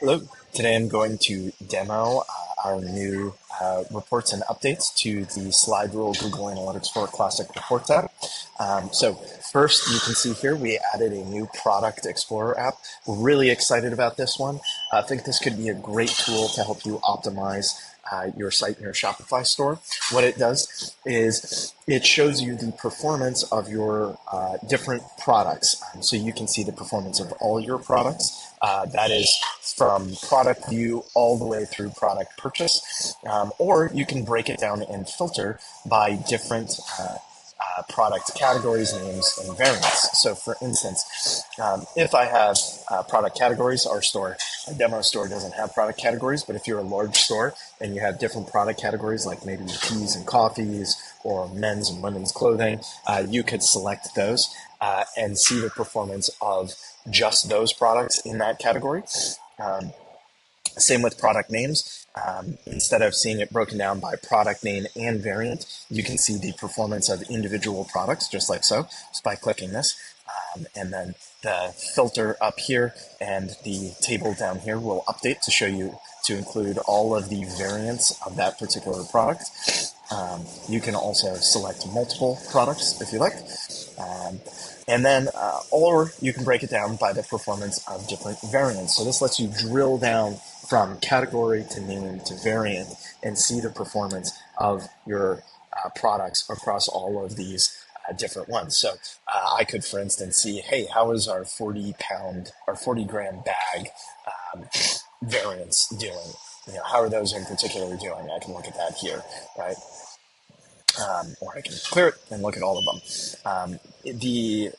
Hello. Today I'm going to demo our new reports and updates to the slide rule Google Analytics 4 Classic Reports app. So first, you can see here we added a new Product Explorer app. We're really excited about this one. I think this could be a great tool to help you optimize your site and your Shopify store. What it does is it shows you the performance of your different products. So you can see the performance of all your products. That is from product view all the way through product purchase. Or you can break it down and filter by different product categories, names, and variants. So for instance, if I have product categories, our demo store doesn't have product categories, but if you're a large store and you have different product categories, like maybe teas and coffees or men's and women's clothing, you could select those and see the performance of just those products in that category. Same with product names. Instead of seeing it broken down by product name and variant, you can see the performance of individual products, just like so, just by clicking this. And then the filter up here and the table down here will update to show you to include all of the variants of that particular product. You can also select multiple products if you like. And then, or you can break it down by the performance of different variants. So this lets you drill down from category to name to variant and see the performance of your products across all of these different ones. So I could, for instance, see, hey, how is our 40-gram bag variants doing? How are those in particular doing? I can look at that here, right? Or I can clear it and look at all of them. The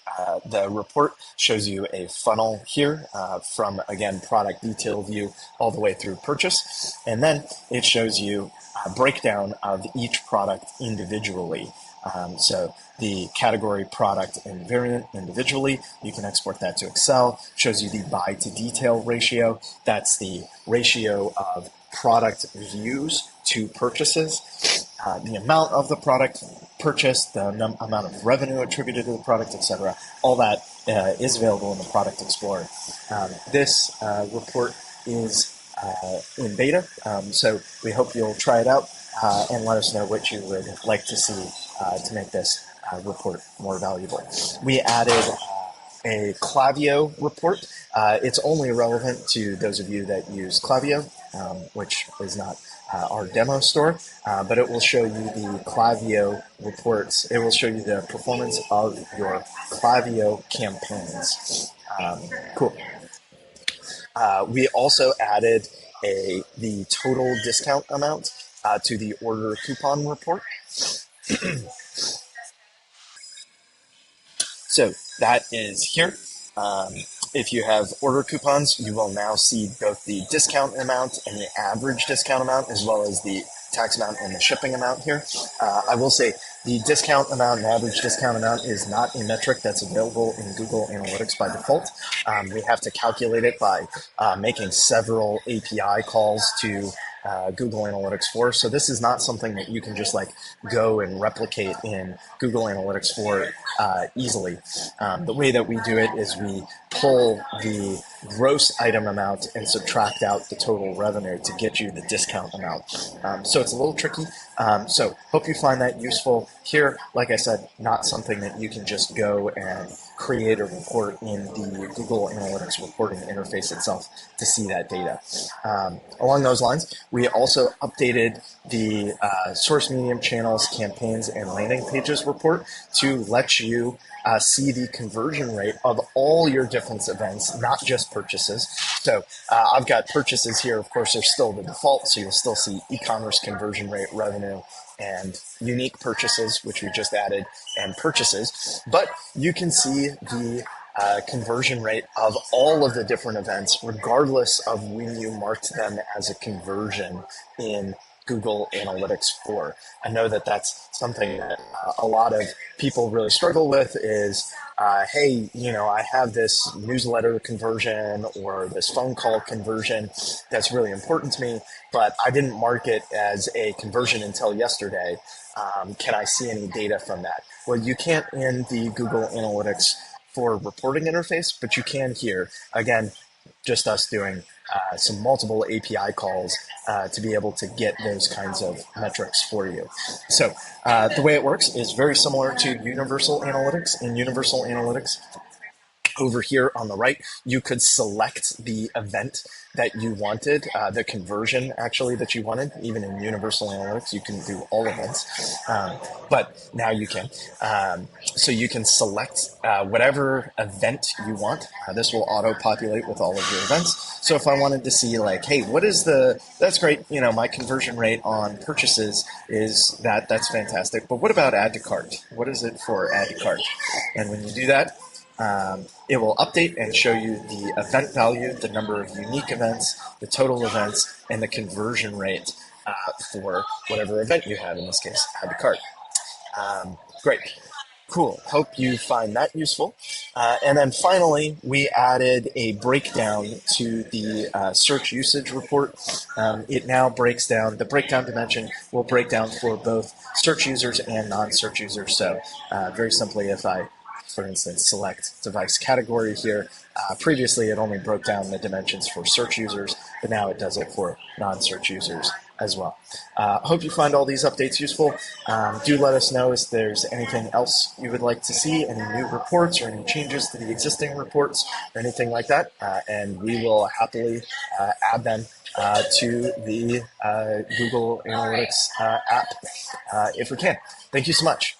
report shows you a funnel here from, again, product detail view all the way through purchase. And then it shows you a breakdown of each product individually. So the category, product, and variant individually, you can export that to Excel. Shows you the buy to detail ratio. That's the ratio of product views to purchases. The amount of the product purchased, the amount of revenue attributed to the product, etc. All that is available in the Product Explorer. This report is in beta, so we hope you'll try it out and let us know what you would like to see to make this report more valuable. We added a Klaviyo report. It's only relevant to those of you that use Klaviyo, which is not our demo store, but it will show you the Klaviyo reports. It will show you the performance of your Klaviyo campaigns. Cool. We also added the total discount amount to the order coupon report. So that is here. If you have order coupons, you will now see both the discount amount and the average discount amount, as well as the tax amount and the shipping amount here. I will say the discount amount and average discount amount is not a metric that's available in Google Analytics by default. We have to calculate it by making several API calls to Google Analytics 4. So this is not something that you can just go and replicate in Google Analytics 4 easily. The way that we do it is we pull the gross item amount and subtract out the total revenue to get you the discount amount. So it's a little tricky. So hope you find that useful. Here, like I said, not something that you can just go and create a report in the Google Analytics reporting interface itself to see that data. Along those lines, we also updated the source medium channels, campaigns, and landing pages report to let you see the conversion rate of all your different events, not just purchases. So I've got purchases here. Of course, they're still the default, so you'll still see e-commerce conversion rate, revenue, and unique purchases, which we just added, and purchases. But you can see the conversion rate of all of the different events, regardless of when you marked them as a conversion in Google Analytics 4. I know that that's something that a lot of people really struggle with is, hey, I have this newsletter conversion or this phone call conversion that's really important to me, but I didn't mark it as a conversion until yesterday. Can I see any data from that? Well, you can't in the Google Analytics 4 reporting interface, but you can here. Again, just us doing some multiple API calls to be able to get those kinds of metrics for you. So the way it works is very similar to Universal Analytics. In Universal Analytics, over here on the right, you could select the event that you wanted, the conversion actually that you wanted. Even in Universal Analytics, you can do all events, but now you can. So you can select whatever event you want. This will auto-populate with all of your events. So if I wanted to see like, hey, what is that's great, my conversion rate on purchases is that's fantastic. But what about add to cart? What is it for add to cart? And when you do that, it will update and show you the event value, the number of unique events, the total events, and the conversion rate for whatever event you have, in this case, add to cart. Great. Cool. Hope you find that useful. And then finally, we added a breakdown to the search usage report. It now breaks down, the breakdown dimension will break down for both search users and non-search users. So very simply, if I, for instance, select device category here. Previously, it only broke down the dimensions for search users, but now it does it for non-search users as well. Hope you find all these updates useful. Do let us know if there's anything else you would like to see, any new reports or any changes to the existing reports or anything like that, and we will happily add them to the Google Analytics app if we can. Thank you so much.